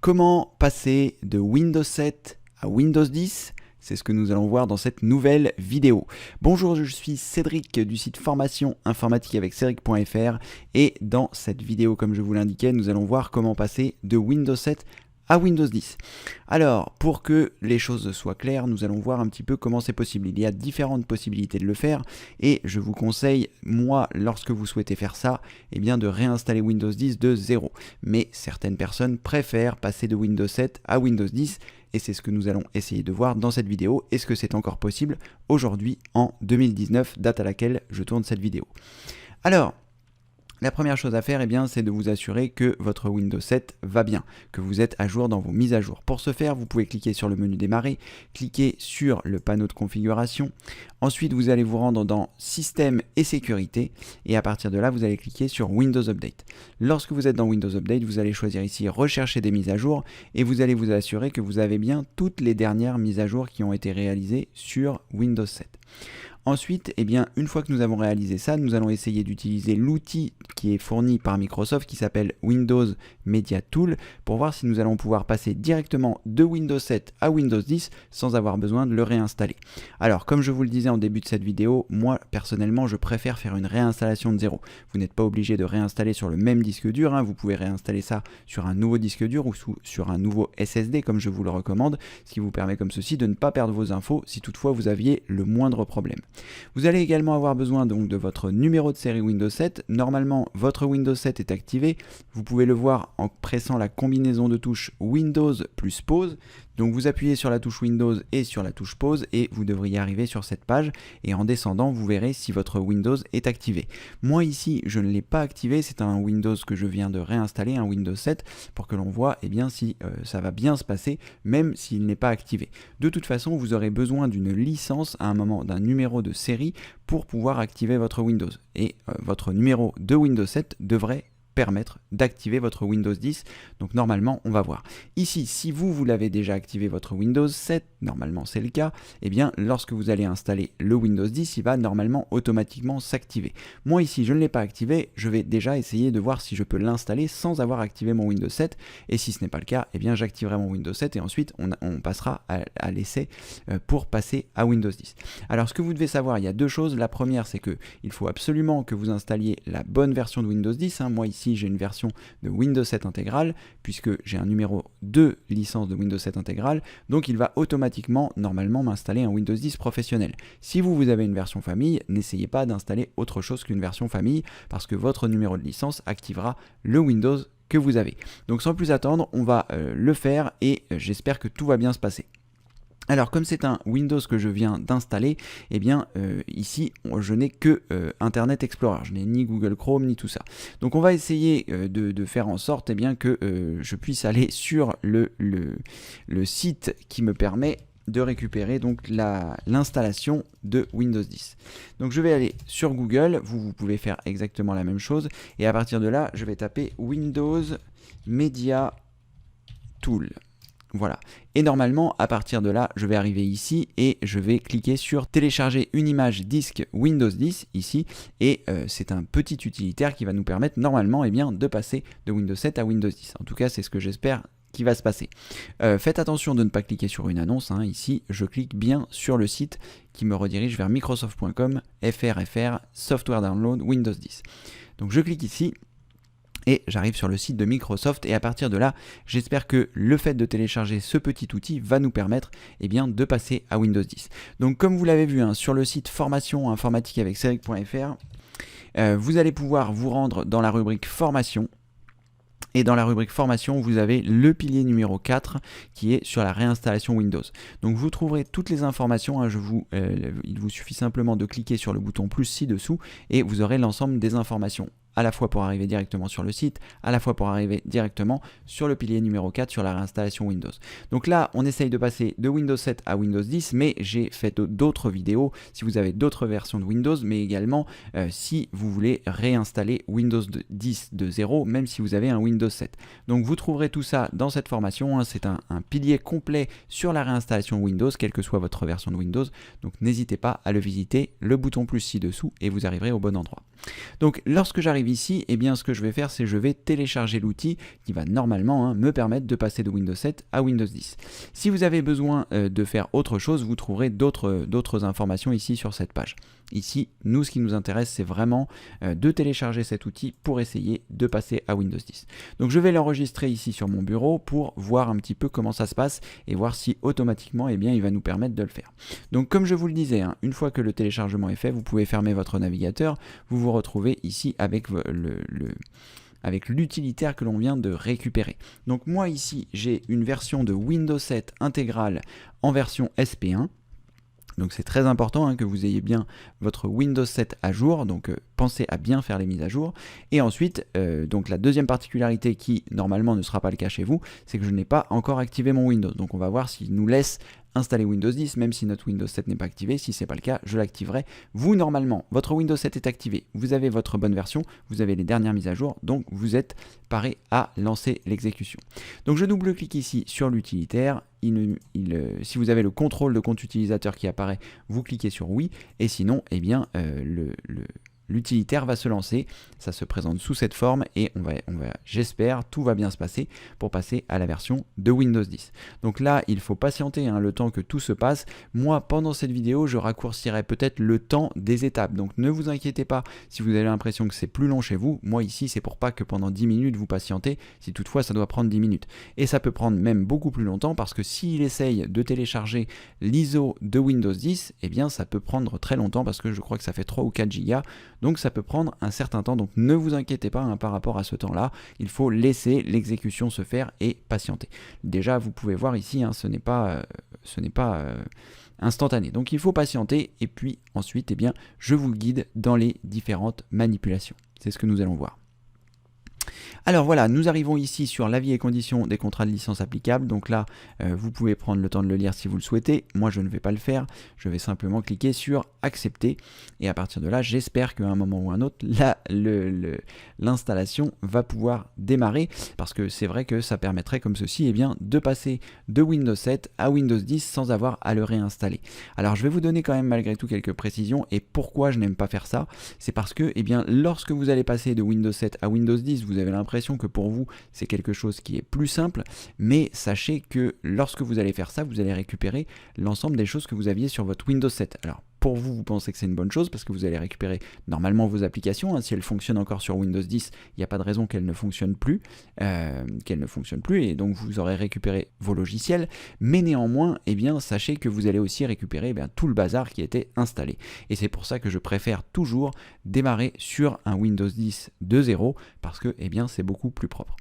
Comment passer de Windows 7 à Windows 10? C'est ce que nous allons voir dans cette nouvelle vidéo. Bonjour, je suis Cédric du site formation informatique avec Cédric.fr et dans cette vidéo, comme je vous l'indiquais, nous allons voir comment passer de Windows 7 à Windows 10. Alors, pour que les choses soient claires, nous allons voir un petit peu comment c'est possible. Il y a différentes possibilités de le faire et je vous conseille, moi, lorsque vous souhaitez faire ça, eh bien de réinstaller Windows 10 de zéro. Mais certaines personnes préfèrent passer de Windows 7 à Windows 10 et c'est ce que nous allons essayer de voir dans cette vidéo. Est-ce que c'est encore possible aujourd'hui en 2019, date à laquelle je tourne cette vidéo? Alors, la première chose à faire, eh bien, c'est de vous assurer que votre Windows 7 va bien, que vous êtes à jour dans vos mises à jour. Pour ce faire, vous pouvez cliquer sur le menu démarrer, cliquer sur le panneau de configuration. Ensuite, vous allez vous rendre dans Système et sécurité et à partir de là, vous allez cliquer sur Windows Update. Lorsque vous êtes dans Windows Update, vous allez choisir ici Rechercher des mises à jour et vous allez vous assurer que vous avez bien toutes les dernières mises à jour qui ont été réalisées sur Windows 7. Ensuite, eh bien, une fois que nous avons réalisé ça, nous allons essayer d'utiliser l'outil qui est fourni par Microsoft qui s'appelle Windows Media Tool pour voir si nous allons pouvoir passer directement de Windows 7 à Windows 10 sans avoir besoin de le réinstaller. Alors, comme je vous le disais en début de cette vidéo, moi personnellement, je préfère faire une réinstallation de zéro. Vous n'êtes pas obligé de réinstaller sur le même disque dur, hein. Vous pouvez réinstaller ça sur un nouveau disque dur ou sur un nouveau SSD comme je vous le recommande, ce qui vous permet comme ceci de ne pas perdre vos infos si toutefois vous aviez le moindre problème. Vous allez également avoir besoin donc de votre numéro de série Windows 7. Normalement, votre Windows 7 est activé. Vous pouvez le voir en pressant la combinaison de touches Windows plus pause. Donc vous appuyez sur la touche Windows et sur la touche pause et vous devriez arriver sur cette page et en descendant vous verrez si votre Windows est activé. Moi ici je ne l'ai pas activé, c'est un Windows que je viens de réinstaller, un Windows 7 pour que l'on voit eh bien, si ça va bien se passer même s'il n'est pas activé. De toute façon vous aurez besoin d'une licence à un moment d'un numéro de série pour pouvoir activer votre Windows et votre numéro de Windows 7 devrait permettre d'activer votre Windows 10. Donc normalement, on va voir. Ici, si vous l'avez déjà activé votre Windows 7, normalement c'est le cas, eh bien lorsque vous allez installer le Windows 10, il va normalement automatiquement s'activer. Moi ici, je ne l'ai pas activé, je vais déjà essayer de voir si je peux l'installer sans avoir activé mon Windows 7 et si ce n'est pas le cas, eh bien j'activerai mon Windows 7 et ensuite on passera à l'essai pour passer à Windows 10. Alors ce que vous devez savoir, il y a deux choses. La première, c'est que il faut absolument que vous installiez la bonne version de Windows 10. Moi ici, j'ai une version de Windows 7 intégrale puisque j'ai un numéro de licence de Windows 7 intégrale, donc il va automatiquement normalement m'installer un Windows 10 professionnel. Si vous avez une version famille, n'essayez pas d'installer autre chose qu'une version famille parce que votre numéro de licence activera le Windows que vous avez. Donc sans plus attendre, on va le faire et j'espère que tout va bien se passer. Alors comme c'est un Windows que je viens d'installer, eh bien ici je n'ai que Internet Explorer, je n'ai ni Google Chrome ni tout ça. Donc on va essayer de faire en sorte eh bien, que je puisse aller sur le site qui me permet de récupérer donc l'installation de Windows 10. Donc je vais aller sur Google, vous pouvez faire exactement la même chose et à partir de là je vais taper Windows Media Tool. Voilà. Et normalement, à partir de là, je vais arriver ici et je vais cliquer sur télécharger une image disque Windows 10 ici. Et c'est un petit utilitaire qui va nous permettre normalement eh bien, de passer de Windows 7 à Windows 10. En tout cas, c'est ce que j'espère qui va se passer. Faites attention de ne pas cliquer sur une annonce. Ici, je clique bien sur le site qui me redirige vers microsoft.com, FR, Software Download, Windows 10. Donc je clique ici. Et j'arrive sur le site de Microsoft et à partir de là, j'espère que le fait de télécharger ce petit outil va nous permettre eh bien, de passer à Windows 10. Donc comme vous l'avez vu sur le site formation informatique avec Cédric.fr, vous allez pouvoir vous rendre dans la rubrique formation. Et dans la rubrique formation, vous avez le pilier numéro 4 qui est sur la réinstallation Windows. Donc vous trouverez toutes les informations, il vous suffit simplement de cliquer sur le bouton plus ci-dessous et vous aurez l'ensemble des informations à la fois pour arriver directement sur le site, à la fois pour arriver directement sur le pilier numéro 4 sur la réinstallation Windows. Donc là, on essaye de passer de Windows 7 à Windows 10, mais j'ai fait d'autres vidéos si vous avez d'autres versions de Windows, mais également si vous voulez réinstaller Windows 10 de zéro, même si vous avez un Windows 7. Donc vous trouverez tout ça dans cette formation, c'est un pilier complet sur la réinstallation Windows, quelle que soit votre version de Windows, donc n'hésitez pas à le visiter, le bouton plus ci-dessous et vous arriverez au bon endroit. Donc lorsque j'arrive ici, eh bien ce que je vais faire, c'est je vais télécharger l'outil qui va normalement me permettre de passer de Windows 7 à Windows 10. Si vous avez besoin de faire autre chose, vous trouverez d'autres informations ici sur cette page. Ici, nous, ce qui nous intéresse, c'est vraiment de télécharger cet outil pour essayer de passer à Windows 10. Donc je vais l'enregistrer ici sur mon bureau pour voir un petit peu comment ça se passe et voir si automatiquement, eh bien, il va nous permettre de le faire. Donc comme je vous le disais, une fois que le téléchargement est fait, vous pouvez fermer votre navigateur, vous vous retrouvez ici avec avec l'utilitaire que l'on vient de récupérer. Donc moi ici, j'ai une version de Windows 7 intégrale en version SP1. Donc c'est très important que vous ayez bien votre Windows 7 à jour, donc pensez à bien faire les mises à jour. Et ensuite, donc la deuxième particularité qui normalement ne sera pas le cas chez vous, c'est que je n'ai pas encore activé mon Windows. Donc on va voir s'il nous laisse installer Windows 10, même si notre Windows 7 n'est pas activé. Si ce n'est pas le cas, je l'activerai. Vous, normalement, votre Windows 7 est activé, vous avez votre bonne version, vous avez les dernières mises à jour, donc vous êtes paré à lancer l'exécution. Donc je double-clique ici sur l'utilitaire. Si vous avez le contrôle de compte utilisateur qui apparaît, vous cliquez sur oui, et sinon, eh bien, l'utilitaire va se lancer, ça se présente sous cette forme et j'espère, tout va bien se passer pour passer à la version de Windows 10. Donc là, il faut patienter le temps que tout se passe. Moi, pendant cette vidéo, je raccourcirai peut-être le temps des étapes. Donc ne vous inquiétez pas si vous avez l'impression que c'est plus long chez vous. Moi ici, c'est pour pas que pendant 10 minutes vous patientez, si toutefois ça doit prendre 10 minutes. Et ça peut prendre même beaucoup plus longtemps parce que s'il essaye de télécharger l'ISO de Windows 10, eh bien ça peut prendre très longtemps parce que je crois que ça fait 3 ou 4 Go. Donc ça peut prendre un certain temps, donc ne vous inquiétez pas par rapport à ce temps-là, il faut laisser l'exécution se faire et patienter. Déjà vous pouvez voir ici, ce n'est pas instantané, donc il faut patienter et puis ensuite eh bien, je vous guide dans les différentes manipulations. C'est ce que nous allons voir. Alors voilà, nous arrivons ici sur l'avis et conditions des contrats de licence applicables. Donc là, vous pouvez prendre le temps de le lire si vous le souhaitez. Moi, je ne vais pas le faire. Je vais simplement cliquer sur accepter. Et à partir de là, j'espère qu'à un moment ou un autre, l'installation va pouvoir démarrer. Parce que c'est vrai que ça permettrait comme ceci, eh bien, de passer de Windows 7 à Windows 10 sans avoir à le réinstaller. Alors, je vais vous donner quand même malgré tout quelques précisions. Et pourquoi je n'aime pas faire ça? C'est parce que, eh bien, lorsque vous allez passer de Windows 7 à Windows 10, vous avez l'impression que pour vous c'est quelque chose qui est plus simple, mais sachez que lorsque vous allez faire ça, vous allez récupérer l'ensemble des choses que vous aviez sur votre Windows 7. Alors pour vous, vous pensez que c'est une bonne chose parce que vous allez récupérer normalement vos applications. Si elles fonctionnent encore sur Windows 10, il n'y a pas de raison qu'elles ne fonctionnent plus, et donc vous aurez récupéré vos logiciels. Mais néanmoins, eh bien, sachez que vous allez aussi récupérer tout le bazar qui était installé. Et c'est pour ça que je préfère toujours démarrer sur un Windows 10 de 0 parce que eh bien, c'est beaucoup plus propre.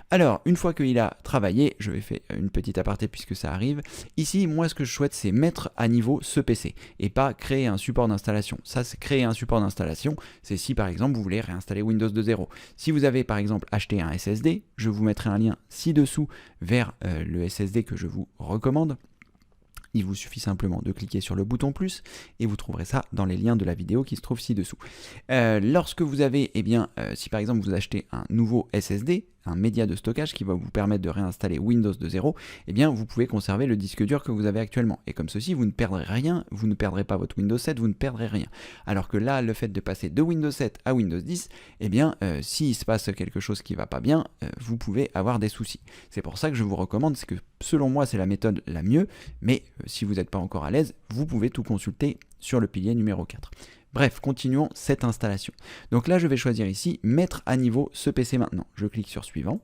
Alors, une fois qu'il a travaillé, je vais faire une petite aparté puisque ça arrive. Ici, moi, ce que je souhaite, c'est mettre à niveau ce PC et pas créer un support d'installation. Ça, c'est créer un support d'installation. C'est si, par exemple, vous voulez réinstaller Windows de 0. Si vous avez, par exemple, acheté un SSD, je vous mettrai un lien ci-dessous vers le SSD que je vous recommande. Il vous suffit simplement de cliquer sur le bouton plus et vous trouverez ça dans les liens de la vidéo qui se trouvent ci-dessous. Lorsque vous avez, si par exemple vous achetez un nouveau SSD, un média de stockage qui va vous permettre de réinstaller Windows de 0, eh bien vous pouvez conserver le disque dur que vous avez actuellement. Et comme ceci, vous ne perdrez rien, vous ne perdrez pas votre Windows 7, vous ne perdrez rien. Alors que là, le fait de passer de Windows 7 à Windows 10, eh bien, s'il se passe quelque chose qui ne va pas bien, vous pouvez avoir des soucis. C'est pour ça que je vous recommande, c'est que selon moi, c'est la méthode la mieux, mais si vous n'êtes pas encore à l'aise, vous pouvez tout consulter sur le pilier numéro 4. Bref, continuons cette installation. Donc là, je vais choisir ici, mettre à niveau ce PC maintenant. Je clique sur suivant.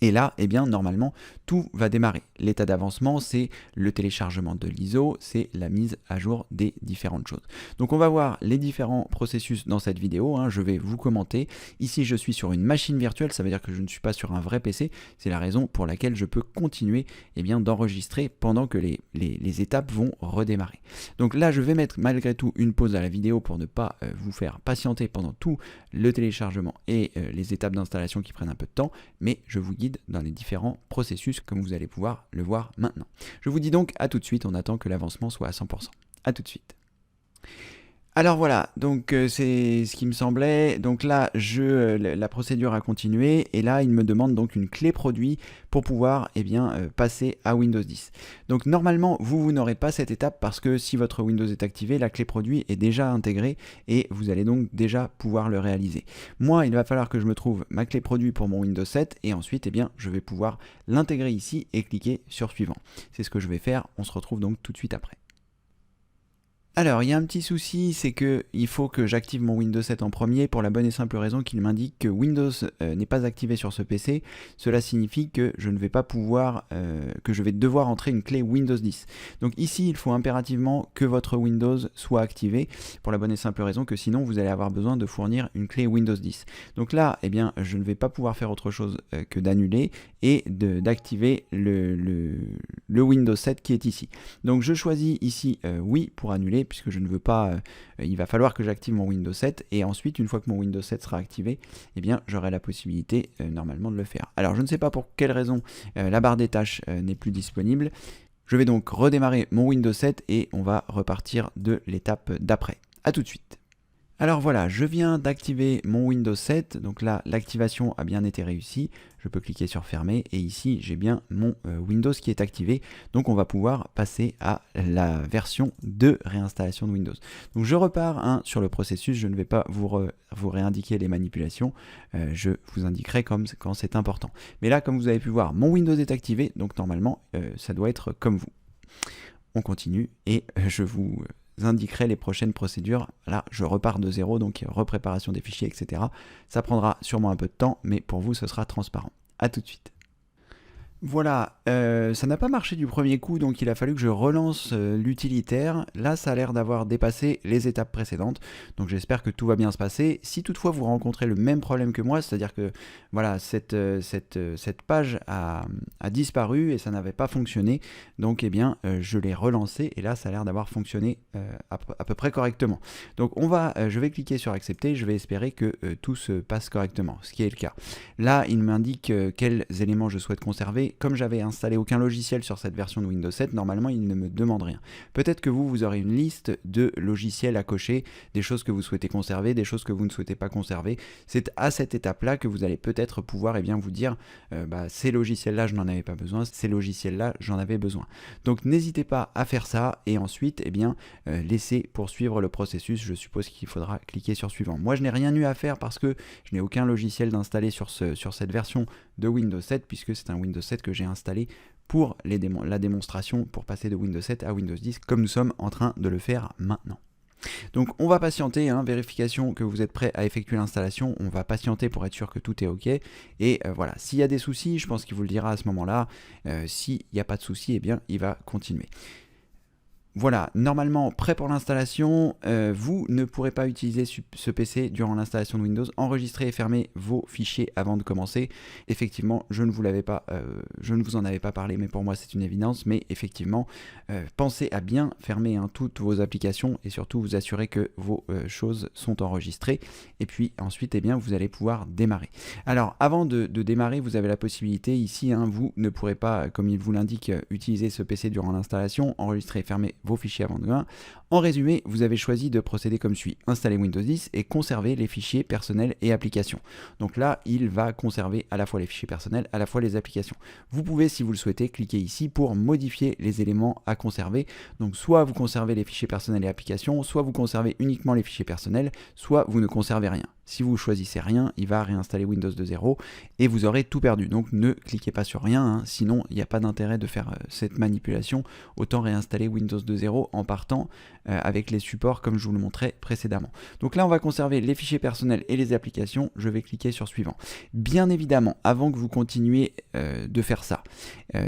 Et là, eh bien, normalement, tout va démarrer. L'état d'avancement, c'est le téléchargement de l'ISO, c'est la mise à jour des différentes choses. Donc, on va voir les différents processus dans cette vidéo. Je vais vous commenter. Ici, je suis sur une machine virtuelle, ça veut dire que je ne suis pas sur un vrai PC. C'est la raison pour laquelle je peux continuer d'enregistrer pendant que les étapes vont redémarrer. Donc là, je vais mettre malgré tout une pause à la vidéo pour ne pas vous faire patienter pendant tout le téléchargement et les étapes d'installation qui prennent un peu de temps, mais je vous guide dans les différents processus comme vous allez pouvoir le voir maintenant. Je vous dis donc à tout de suite, on attend que l'avancement soit à 100%. À tout de suite. Alors voilà, donc c'est ce qui me semblait. Donc là, la procédure a continué et là, il me demande donc une clé produit pour pouvoir passer à Windows 10. Donc normalement, vous n'aurez pas cette étape parce que si votre Windows est activé, la clé produit est déjà intégrée et vous allez donc déjà pouvoir le réaliser. Moi, il va falloir que je me trouve ma clé produit pour mon Windows 7 et ensuite, je vais pouvoir l'intégrer ici et cliquer sur suivant. C'est ce que je vais faire. On se retrouve donc tout de suite après. Alors, il y a un petit souci, c'est qu'il faut que j'active mon Windows 7 en premier pour la bonne et simple raison qu'il m'indique que Windows n'est pas activé sur ce PC. Cela signifie que je ne vais pas pouvoir, que je vais devoir entrer une clé Windows 10. Donc ici, il faut impérativement que votre Windows soit activé pour la bonne et simple raison que sinon vous allez avoir besoin de fournir une clé Windows 10. Donc là, je ne vais pas pouvoir faire autre chose que d'annuler et d'activer le Windows 7 qui est ici. Donc je choisis ici oui pour annuler puisque je ne veux pas, il va falloir que j'active mon Windows 7 et ensuite une fois que mon Windows 7 sera activé, j'aurai la possibilité normalement de le faire. Alors je ne sais pas pour quelle raison la barre des tâches n'est plus disponible. Je vais donc redémarrer mon Windows 7 et on va repartir de l'étape d'après. A tout de suite. Alors voilà, je viens d'activer mon Windows 7, donc là l'activation a bien été réussie, je peux cliquer sur fermer et ici j'ai bien mon Windows qui est activé, donc on va pouvoir passer à la version de réinstallation de Windows. Donc je repars sur le processus, je ne vais pas vous réindiquer les manipulations, je vous indiquerai quand c'est important. Mais là comme vous avez pu voir, mon Windows est activé, donc normalement ça doit être comme vous. On continue et je vous indiquerai les prochaines procédures. Là, je repars de zéro, donc repréparation des fichiers, etc. Ça prendra sûrement un peu de temps, mais pour vous, ce sera transparent. A tout de suite. Voilà, ça n'a pas marché du premier coup, donc il a fallu que je relance l'utilitaire. Là, ça a l'air d'avoir dépassé les étapes précédentes, donc j'espère que tout va bien se passer. Si toutefois vous rencontrez le même problème que moi, c'est-à-dire que voilà, cette page a disparu et ça n'avait pas fonctionné, donc je l'ai relancé et là, ça a l'air d'avoir fonctionné à peu près correctement. Donc je vais cliquer sur accepter, je vais espérer que tout se passe correctement, ce qui est le cas. Là, il m'indique quels éléments je souhaite conserver. Comme j'avais installé aucun logiciel sur cette version de Windows 7, normalement il ne me demande rien. Peut-être que vous aurez une liste de logiciels à cocher, des choses que vous souhaitez conserver, des choses que vous ne souhaitez pas conserver. C'est à cette étape-là que vous allez peut-être pouvoir vous dire ces logiciels-là je n'en avais pas besoin, ces logiciels-là j'en avais besoin. Donc n'hésitez pas à faire ça et ensuite laissez poursuivre le processus. Je suppose qu'il faudra cliquer sur suivant. Moi je n'ai rien eu à faire parce que je n'ai aucun logiciel d'installer sur cette version de Windows 7 puisque c'est un Windows 7 que j'ai installé pour la démonstration pour passer de Windows 7 à Windows 10 comme nous sommes en train de le faire maintenant. Donc on va patienter, vérification que vous êtes prêt à effectuer l'installation, on va patienter pour être sûr que tout est ok et voilà, s'il y a des soucis, je pense qu'il vous le dira à ce moment-là, s'il n'y a pas de soucis, il va continuer. Voilà, normalement prêt pour l'installation, vous ne pourrez pas utiliser ce PC durant l'installation de Windows. Enregistrez et fermez vos fichiers avant de commencer. Effectivement, je ne vous en avais pas parlé, mais pour moi c'est une évidence. Mais effectivement, pensez à bien fermer toutes vos applications et surtout vous assurer que vos choses sont enregistrées. Et puis ensuite, vous allez pouvoir démarrer. Alors, avant de démarrer, vous avez la possibilité ici, vous ne pourrez pas, comme il vous l'indique, utiliser ce PC durant l'installation. Enregistrer et fermer vos fichiers avant de démarrer. En résumé, vous avez choisi de procéder comme suit. Installer Windows 10 et conserver les fichiers personnels et applications. Donc là, il va conserver à la fois les fichiers personnels, à la fois les applications. Vous pouvez, si vous le souhaitez, cliquer ici pour modifier les éléments à conserver. Donc soit vous conservez les fichiers personnels et applications, soit vous conservez uniquement les fichiers personnels, soit vous ne conservez rien. Si vous choisissez rien, il va réinstaller Windows de zéro et vous aurez tout perdu. Donc ne cliquez pas sur rien, sinon il n'y a pas d'intérêt de faire cette manipulation. Autant réinstaller Windows de zéro en partant avec les supports comme je vous le montrais précédemment. Donc là on va conserver les fichiers personnels et les applications. Je vais cliquer sur suivant. Bien évidemment, avant que vous continuiez de faire ça,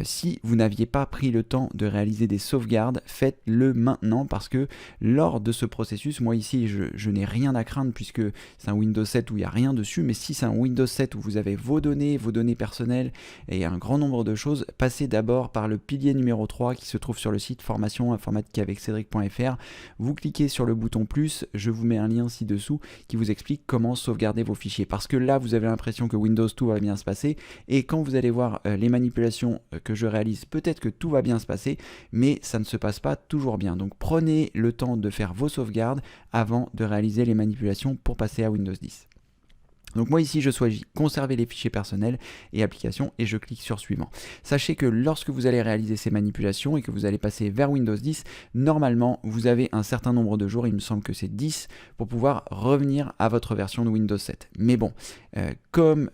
si vous n'aviez pas pris le temps de réaliser des sauvegardes, faites-le maintenant parce que lors de ce processus, moi ici je n'ai rien à craindre puisque c'est un Windows Windows 7 où il n'y a rien dessus, mais si c'est un Windows 7 où vous avez vos données personnelles et un grand nombre de choses, passez d'abord par le pilier numéro 3 qui se trouve sur le site formation informatique avec Cédric.fr. Vous cliquez sur le bouton plus, je vous mets un lien ci-dessous qui vous explique comment sauvegarder vos fichiers. Parce que là, vous avez l'impression que Windows tout va bien se passer et quand vous allez voir les manipulations que je réalise, peut-être que tout va bien se passer, mais ça ne se passe pas toujours bien. Donc prenez le temps de faire vos sauvegardes avant de réaliser les manipulations pour passer à Windows 10. Donc moi ici je choisis conserver les fichiers personnels et applications et je clique sur suivant. Sachez que lorsque vous allez réaliser ces manipulations et que vous allez passer vers Windows 10, normalement vous avez un certain nombre de jours, il me semble que c'est 10, pour pouvoir revenir à votre version de Windows 7. Mais bon, comme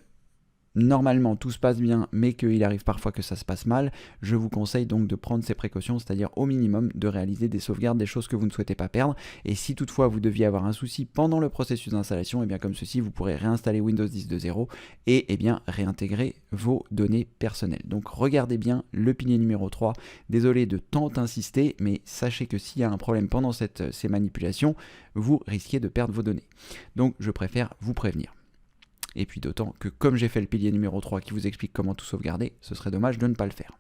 normalement tout se passe bien mais qu'il arrive parfois que ça se passe mal, je vous conseille donc de prendre ces précautions, c'est-à-dire au minimum de réaliser des sauvegardes des choses que vous ne souhaitez pas perdre. Et si toutefois vous deviez avoir un souci pendant le processus d'installation, et bien comme ceci vous pourrez réinstaller Windows 10 de zéro et bien réintégrer vos données personnelles. Donc regardez bien le pilier numéro 3, désolé de tant insister, mais sachez que s'il y a un problème pendant ces manipulations, vous risquez de perdre vos données. Donc je préfère vous prévenir. Et puis d'autant que comme j'ai fait le pilier numéro 3 qui vous explique comment tout sauvegarder, ce serait dommage de ne pas le faire.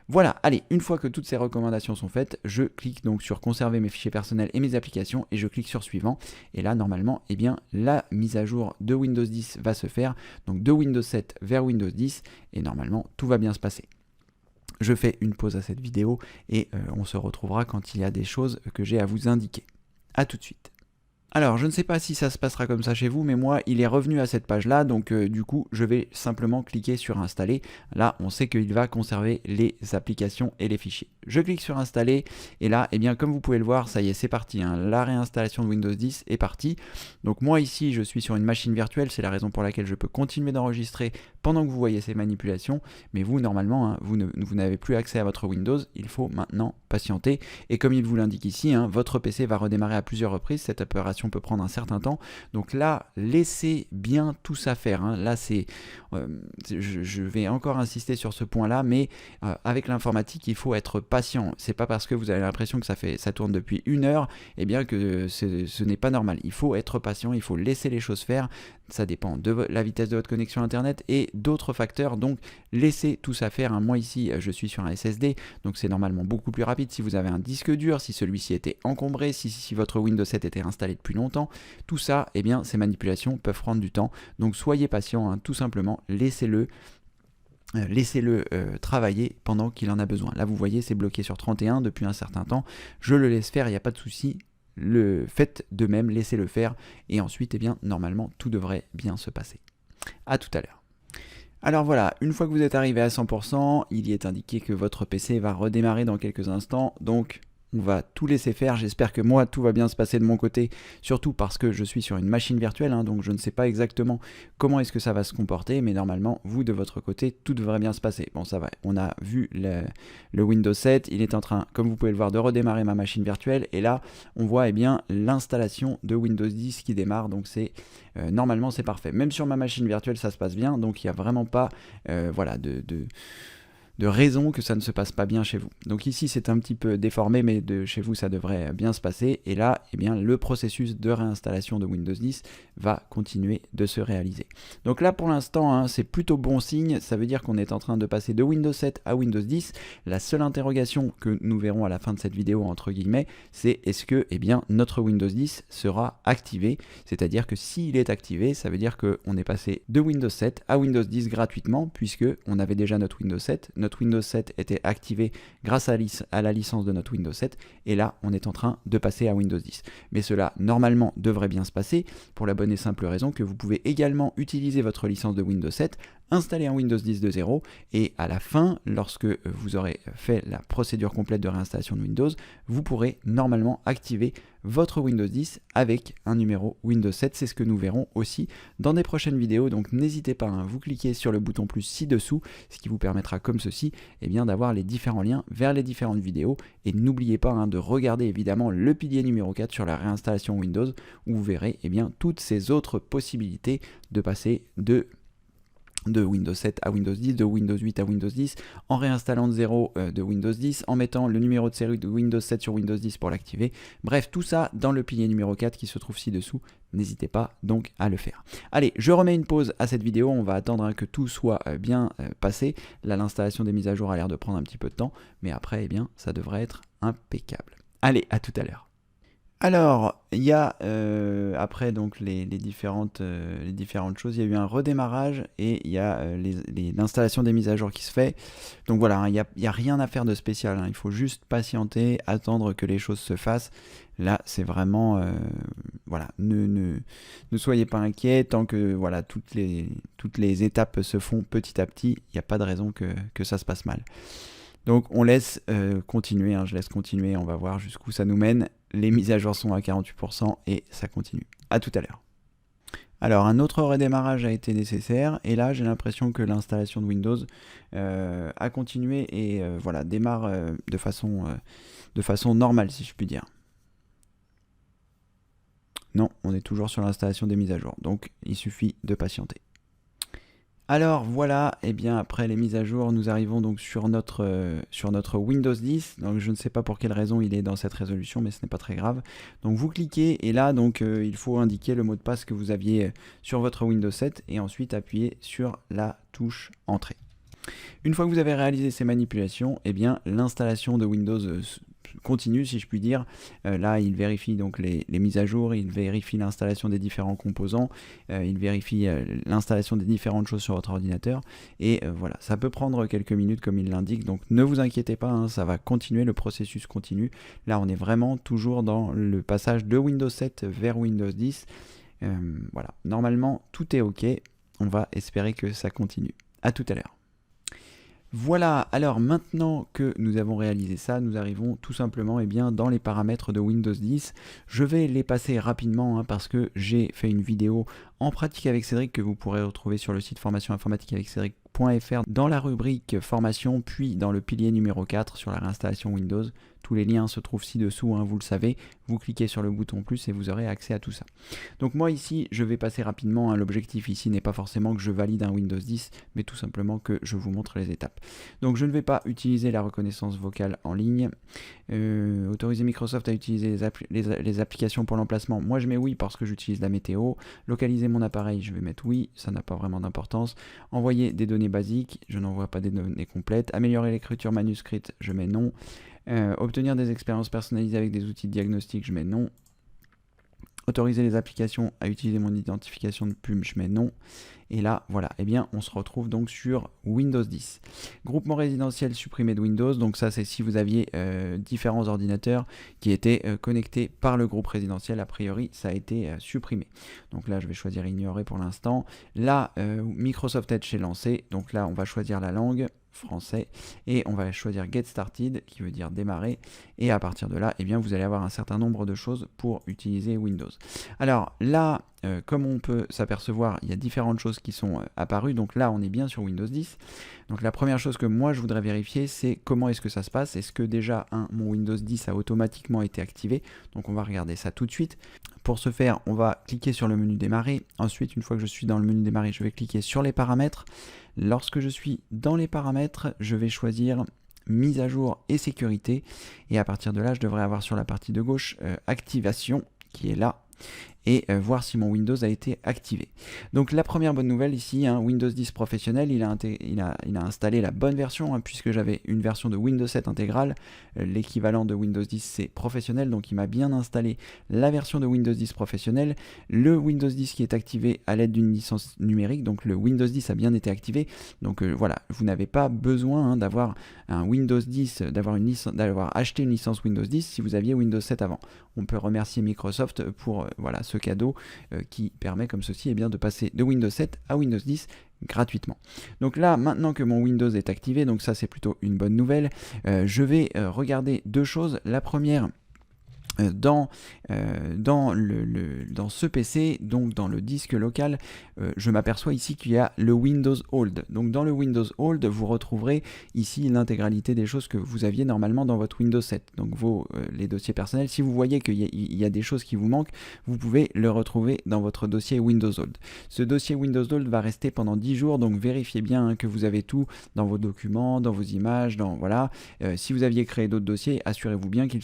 Voilà, allez, une fois que toutes ces recommandations sont faites, je clique donc sur conserver mes fichiers personnels et mes applications et je clique sur suivant. Et là, normalement, eh bien, la mise à jour de Windows 10 va se faire, donc de Windows 7 vers Windows 10 et normalement, tout va bien se passer. Je fais une pause à cette vidéo et on se retrouvera quand il y a des choses que j'ai à vous indiquer. A tout de suite. Alors, je ne sais pas si ça se passera comme ça chez vous, mais moi, il est revenu à cette page-là, donc du coup, je vais simplement cliquer sur installer. Là, on sait qu'il va conserver les applications et les fichiers. Je clique sur installer, et là, eh bien, comme vous pouvez le voir, ça y est, c'est parti, hein, la réinstallation de Windows 10 est partie. Donc moi, ici, je suis sur une machine virtuelle, c'est la raison pour laquelle je peux continuer d'enregistrer pendant que vous voyez ces manipulations, mais vous, normalement, hein, vous n'avez plus accès à votre Windows, il faut maintenant patienter, et comme il vous l'indique ici, hein, votre PC va redémarrer à plusieurs reprises, cette opération peut prendre un certain temps, donc là laissez bien tout ça faire, hein. Là c'est je vais encore insister sur ce point là, mais avec l'informatique il faut être patient, c'est pas parce que vous avez l'impression que ça tourne depuis 1 heure et bien que ce n'est pas normal, il faut être patient, il faut laisser les choses faire, ça dépend de la vitesse de votre connexion internet et d'autres facteurs, donc laissez tout ça faire, hein. Moi ici je suis sur un SSD, donc c'est normalement beaucoup plus rapide. Si vous avez un disque dur, si celui-ci était encombré, si votre Windows 7 était installé depuis longtemps, tout ça, eh bien ces manipulations peuvent prendre du temps, donc soyez patient, hein, tout simplement, laissez-le travailler pendant qu'il en a besoin. Là vous voyez c'est bloqué sur 31 depuis un certain temps, je le laisse faire, il n'y a pas de souci. Faites de même, laissez-le faire et ensuite eh bien normalement tout devrait bien se passer. A tout à l'heure. Alors voilà, une fois que vous êtes arrivé à 100%, il y est indiqué que votre PC va redémarrer dans quelques instants, donc on va tout laisser faire. J'espère que moi tout va bien se passer de mon côté, surtout parce que je suis sur une machine virtuelle, hein, donc je ne sais pas exactement comment est-ce que ça va se comporter, mais normalement vous de votre côté tout devrait bien se passer. Bon ça va, on a vu le Windows 7, il est en train, comme vous pouvez le voir, de redémarrer ma machine virtuelle, et là on voit eh bien l'installation de Windows 10 qui démarre, donc c'est normalement c'est parfait. Même sur ma machine virtuelle ça se passe bien, donc il n'y a vraiment pas voilà, de raison que ça ne se passe pas bien chez vous. Donc ici c'est un petit peu déformé, mais chez vous ça devrait bien se passer, et là eh bien, le processus de réinstallation de Windows 10 va continuer de se réaliser. Donc là pour l'instant hein, c'est plutôt bon signe, ça veut dire qu'on est en train de passer de Windows 7 à Windows 10. La seule interrogation que nous verrons à la fin de cette vidéo entre guillemets, c'est est-ce que eh bien, notre Windows 10 sera activé, c'est-à-dire que s'il est activé, ça veut dire qu'on est passé de Windows 7 à Windows 10 gratuitement, puisque on avait déjà notre Windows 7, notre Windows 7 était activé grâce à la licence de notre Windows 7, et là on est en train de passer à Windows 10. Mais cela normalement devrait bien se passer, pour la bonne et simple raison que vous pouvez également utiliser votre licence de Windows 7, installer un Windows 10 de 0, et à la fin, lorsque vous aurez fait la procédure complète de réinstallation de Windows, vous pourrez normalement activer votre Windows 10 avec un numéro Windows 7. C'est ce que nous verrons aussi dans des prochaines vidéos, donc n'hésitez pas, hein, vous cliquez sur le bouton plus ci-dessous, ce qui vous permettra comme ceci eh bien, d'avoir les différents liens vers les différentes vidéos, et n'oubliez pas hein, de regarder évidemment le pilier numéro 4 sur la réinstallation Windows, où vous verrez eh bien, toutes ces autres possibilités de passer de Windows 7 à Windows 10, de Windows 8 à Windows 10, en réinstallant de 0 de Windows 10, en mettant le numéro de série de Windows 7 sur Windows 10 pour l'activer. Bref, tout ça dans le pilier numéro 4 qui se trouve ci-dessous. N'hésitez pas donc à le faire. Allez, je remets une pause à cette vidéo. On va attendre que tout soit bien passé. Là, l'installation des mises à jour a l'air de prendre un petit peu de temps, mais après, eh bien, ça devrait être impeccable. Allez, à tout à l'heure. Alors, il y a, après donc les différentes choses, il y a eu un redémarrage et il y a l'installation des mises à jour qui se fait. Donc voilà, hein, il n'y a rien à faire de spécial, hein, il faut juste patienter, attendre que les choses se fassent. Là, c'est vraiment, voilà, ne soyez pas inquiets, tant que voilà, toutes les étapes se font petit à petit, il n'y a pas de raison que ça se passe mal. Donc on laisse continuer, hein, je laisse continuer, on va voir jusqu'où ça nous mène. Les mises à jour sont à 48% et ça continue. A tout à l'heure. Alors un autre redémarrage a été nécessaire et là j'ai l'impression que l'installation de Windows a continué et voilà, démarre de façon normale si je puis dire. Non, on est toujours sur l'installation des mises à jour, donc il suffit de patienter. Alors voilà, et bien après les mises à jour, nous arrivons donc sur notre Windows 10. Donc je ne sais pas pour quelle raison il est dans cette résolution, mais ce n'est pas très grave. Donc vous cliquez et là donc il faut indiquer le mot de passe que vous aviez sur votre Windows 7 et ensuite appuyer sur la touche Entrée. Une fois que vous avez réalisé ces manipulations, eh bien l'installation de Windows continue si je puis dire. Là il vérifie donc les mises à jour, il vérifie l'installation des différents composants, il vérifie l'installation des différentes choses sur votre ordinateur et voilà, ça peut prendre quelques minutes comme il l'indique, donc ne vous inquiétez pas, hein, ça va continuer, le processus continue. Là on est vraiment toujours dans le passage de Windows 7 vers Windows 10. Voilà, normalement tout est ok, on va espérer que ça continue. A tout à l'heure. Voilà, alors maintenant que nous avons réalisé ça, nous arrivons tout simplement dans les paramètres de Windows 10. Je vais les passer rapidement parce que j'ai fait une vidéo en pratique avec Cédric que vous pourrez retrouver sur le site formation informatique avec Cédric.fr dans la rubrique formation, puis dans le pilier numéro 4 sur la réinstallation Windows. Tous les liens se trouvent ci-dessous, hein, vous le savez. Vous cliquez sur le bouton plus et vous aurez accès à tout ça. Donc moi ici, je vais passer rapidement. Hein, l'objectif ici n'est pas forcément que je valide un Windows 10, mais tout simplement que je vous montre les étapes. Donc je ne vais pas utiliser la reconnaissance vocale en ligne. Autoriser Microsoft à utiliser les applications pour l'emplacement. Moi je mets oui parce que j'utilise la météo. Localiser mon appareil, je vais mettre oui, ça n'a pas vraiment d'importance. Envoyer des données basiques, je n'envoie pas des données complètes. Améliorer l'écriture manuscrite, je mets non. Obtenir des expériences personnalisées avec des outils de diagnostic, je mets non. Autoriser les applications à utiliser mon identification de plume, je mets non. Et là, voilà, eh bien, on se retrouve donc sur Windows 10. Groupement résidentiel supprimé de Windows, donc ça c'est si vous aviez différents ordinateurs qui étaient connectés par le groupe résidentiel, a priori ça a été supprimé. Donc là je vais choisir ignorer pour l'instant. Là, Microsoft Edge est lancé, donc là on va choisir la langue, français, et on va choisir Get Started qui veut dire démarrer, et à partir de là eh bien, vous allez avoir un certain nombre de choses pour utiliser Windows. Alors là, comme on peut s'apercevoir, il y a différentes choses qui sont apparues, donc là on est bien sur Windows 10. Donc la première chose que moi je voudrais vérifier, c'est comment est-ce que ça se passe. Est-ce que déjà mon Windows 10 a automatiquement été activé? Donc on va regarder ça tout de suite. Pour ce faire, on va cliquer sur le menu démarrer. Ensuite, une fois que je suis dans le menu démarrer, je vais cliquer sur les paramètres. Lorsque je suis dans les paramètres, je vais choisir mise à jour et sécurité. Et à partir de là, je devrais avoir sur la partie de gauche activation qui est là. Et voir si mon Windows a été activé. Donc la première bonne nouvelle ici, hein, Windows 10 professionnel, il a installé la bonne version, hein, puisque j'avais une version de Windows 7 intégrale, l'équivalent de Windows 10 c'est professionnel, donc il m'a bien installé la version de Windows 10 professionnel, le Windows 10 qui est activé à l'aide d'une licence numérique, donc le Windows 10 a bien été activé, donc voilà, vous n'avez pas besoin hein, d'avoir un Windows 10, d'avoir acheté une licence Windows 10 si vous aviez Windows 7 avant. On peut remercier Microsoft pour voilà, ce cadeau qui permet comme ceci de passer de Windows 7 à Windows 10 gratuitement. Donc là, maintenant que mon Windows est activé, donc ça c'est plutôt une bonne nouvelle, je vais regarder deux choses. La première, dans ce PC, donc dans le disque local, je m'aperçois ici qu'il y a le Windows Hold. Donc dans le Windows Hold, vous retrouverez ici l'intégralité des choses que vous aviez normalement dans votre Windows 7. Donc les dossiers personnels, si vous voyez qu'il y a des choses qui vous manquent, vous pouvez le retrouver dans votre dossier Windows Hold. Ce dossier Windows Hold va rester pendant 10 jours, donc vérifiez bien que vous avez tout dans vos documents, dans vos images, voilà. Si vous aviez créé d'autres dossiers, assurez-vous bien qu'ils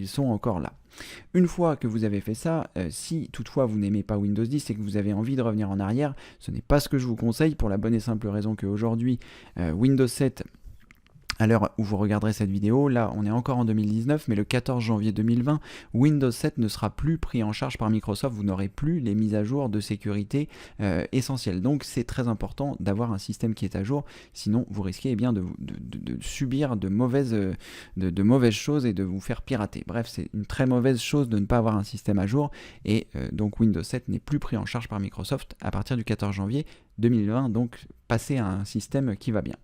sont encore là. Une fois que vous avez fait ça, si toutefois vous n'aimez pas Windows 10 et que vous avez envie de revenir en arrière, ce n'est pas ce que je vous conseille pour la bonne et simple raison qu'aujourd'hui, Windows 7, à l'heure où vous regarderez cette vidéo, là on est encore en 2019, mais le 14 janvier 2020, Windows 7 ne sera plus pris en charge par Microsoft, vous n'aurez plus les mises à jour de sécurité essentielles. Donc c'est très important d'avoir un système qui est à jour, sinon vous risquez de subir de mauvaises choses et de vous faire pirater. Bref, c'est une très mauvaise chose de ne pas avoir un système à jour, et donc Windows 7 n'est plus pris en charge par Microsoft à partir du 14 janvier 2020, donc passez à un système qui va bien.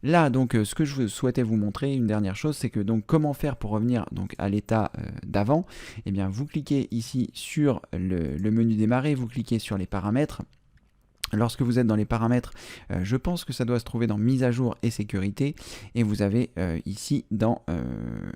Là, donc, ce que je souhaitais vous montrer, une dernière chose, c'est que donc comment faire pour revenir donc à l'état d'avant. Eh bien, vous cliquez ici sur le menu démarrer, vous cliquez sur les paramètres. Lorsque vous êtes dans les paramètres, je pense que ça doit se trouver dans mise à jour et sécurité, et vous avez ici dans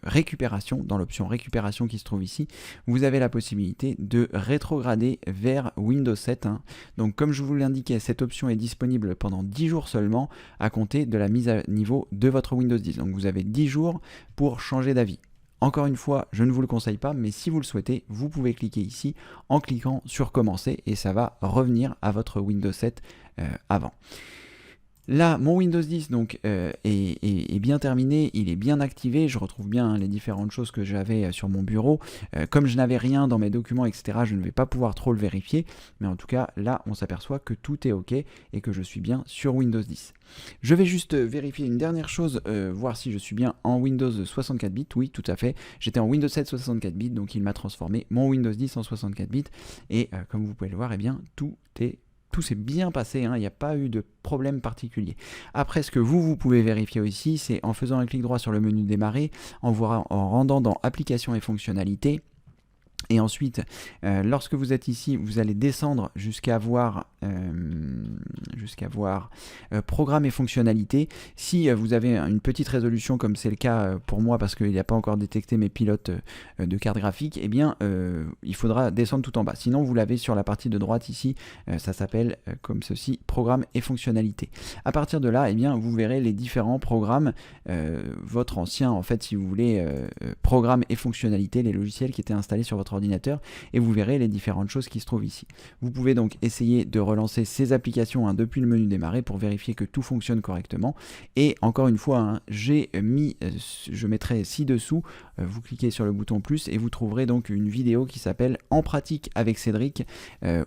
récupération, dans l'option récupération qui se trouve ici, vous avez la possibilité de rétrograder vers Windows 7. Donc comme je vous l'indiquais, cette option est disponible pendant 10 jours seulement à compter de la mise à niveau de votre Windows 10. Donc vous avez 10 jours pour changer d'avis. Encore une fois, je ne vous le conseille pas, mais si vous le souhaitez, vous pouvez cliquer ici en cliquant sur commencer et ça va revenir à votre Windows 7 avant. Là, mon Windows 10 donc, est bien terminé, il est bien activé, je retrouve bien les différentes choses que j'avais sur mon bureau. Comme je n'avais rien dans mes documents, etc., je ne vais pas pouvoir trop le vérifier, mais en tout cas, là, on s'aperçoit que tout est OK et que je suis bien sur Windows 10. Je vais juste vérifier une dernière chose, voir si je suis bien en Windows 64 bits. Oui, tout à fait, j'étais en Windows 7 64 bits, donc il m'a transformé mon Windows 10 en 64 bits, et comme vous pouvez le voir, eh bien, tout s'est bien passé, il n'y a pas eu de problème particulier. Après, ce que vous pouvez vérifier aussi, c'est en faisant un clic droit sur le menu démarrer, en rendant dans applications et fonctionnalités. Et ensuite, lorsque vous êtes ici, vous allez descendre jusqu'à voir programme et fonctionnalités. Si vous avez une petite résolution, comme c'est le cas pour moi, parce qu'il n'a pas encore détecté mes pilotes de carte graphique, eh bien, il faudra descendre tout en bas. Sinon, vous l'avez sur la partie de droite ici, ça s'appelle comme ceci, programme et fonctionnalités. À partir de là, eh bien, vous verrez les différents programmes, votre ancien, en fait, si vous voulez, programme et fonctionnalités, les logiciels qui étaient installés sur votre ordinateur, et vous verrez les différentes choses qui se trouvent ici. Vous pouvez donc essayer de relancer ces applications depuis le menu démarrer pour vérifier que tout fonctionne correctement. Et encore une fois, je mettrai ci-dessous, vous cliquez sur le bouton plus et vous trouverez donc une vidéo qui s'appelle En pratique avec Cédric,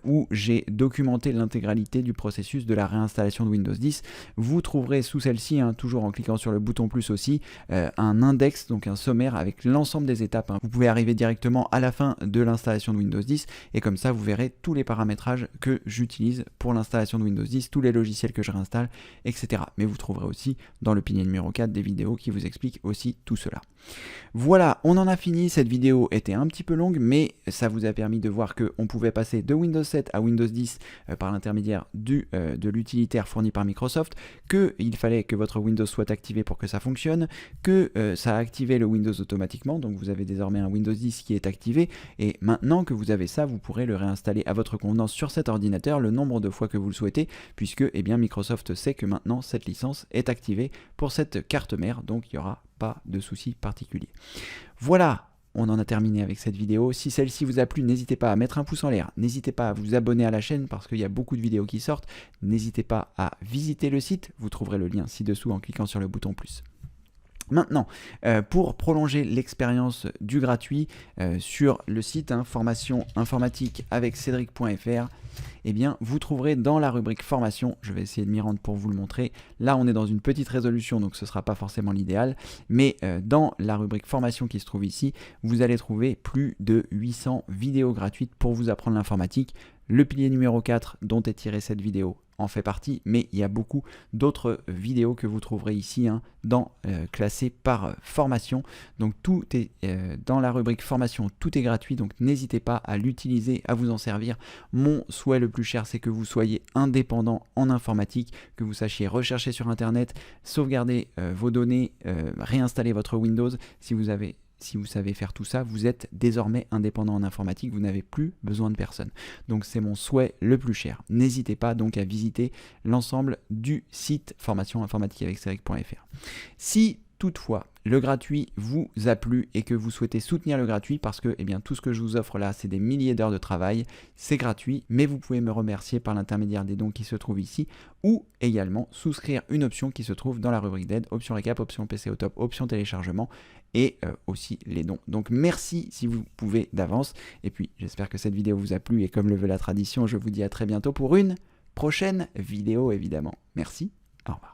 où j'ai documenté l'intégralité du processus de la réinstallation de Windows 10. Vous trouverez sous celle-ci, toujours en cliquant sur le bouton plus aussi, un index, donc un sommaire avec l'ensemble des étapes. Vous pouvez arriver directement à la fin de l'installation de Windows 10 et comme ça vous verrez tous les paramétrages que j'utilise pour l'installation de Windows 10, tous les logiciels que je réinstalle, etc. Mais vous trouverez aussi dans le pilier numéro 4 des vidéos qui vous expliquent aussi tout cela. Voilà, on en a fini. Cette vidéo était un petit peu longue, mais ça vous a permis de voir qu'on pouvait passer de Windows 7 à Windows 10 par l'intermédiaire de l'utilitaire fourni par Microsoft, qu'il fallait que votre Windows soit activé pour que ça fonctionne, que ça a activé le Windows automatiquement, donc vous avez désormais un Windows 10 qui est activé, et maintenant que vous avez ça, vous pourrez le réinstaller à votre convenance sur cet ordinateur le nombre de fois que vous le souhaitez, puisque Microsoft sait que maintenant cette licence est activée pour cette carte mère, donc il n'y aura pas de souci particulier. Voilà, on en a terminé avec cette vidéo. Si celle-ci vous a plu, n'hésitez pas à mettre un pouce en l'air, n'hésitez pas à vous abonner à la chaîne parce qu'il y a beaucoup de vidéos qui sortent, n'hésitez pas à visiter le site, vous trouverez le lien ci-dessous en cliquant sur le bouton plus. Maintenant, pour prolonger l'expérience du gratuit sur le site formation informatique avec Cédric.fr, eh bien, vous trouverez dans la rubrique formation, je vais essayer de m'y rendre pour vous le montrer. Là, on est dans une petite résolution, donc ce ne sera pas forcément l'idéal, mais dans la rubrique formation qui se trouve ici, vous allez trouver plus de 800 vidéos gratuites pour vous apprendre l'informatique Le pilier numéro 4 dont est tirée cette vidéo en fait partie, mais il y a beaucoup d'autres vidéos que vous trouverez ici classées par formation. Donc tout est dans la rubrique formation, tout est gratuit, donc n'hésitez pas à l'utiliser, à vous en servir. Mon souhait le plus cher, c'est que vous soyez indépendant en informatique, que vous sachiez rechercher sur internet, sauvegarder vos données, réinstaller votre Windows. Si vous savez faire tout ça, vous êtes désormais indépendant en informatique, vous n'avez plus besoin de personne. Donc c'est mon souhait le plus cher. N'hésitez pas donc à visiter l'ensemble du site formationinformatiqueavecCédric.fr. Si toutefois le gratuit vous a plu et que vous souhaitez soutenir le gratuit parce que tout ce que je vous offre là, c'est des milliers d'heures de travail, c'est gratuit, mais vous pouvez me remercier par l'intermédiaire des dons qui se trouvent ici ou également souscrire une option qui se trouve dans la rubrique d'aide, option récap, option PC au top, option téléchargement et aussi les dons. Donc merci si vous pouvez d'avance et puis j'espère que cette vidéo vous a plu et comme le veut la tradition, je vous dis à très bientôt pour une prochaine vidéo évidemment. Merci, au revoir.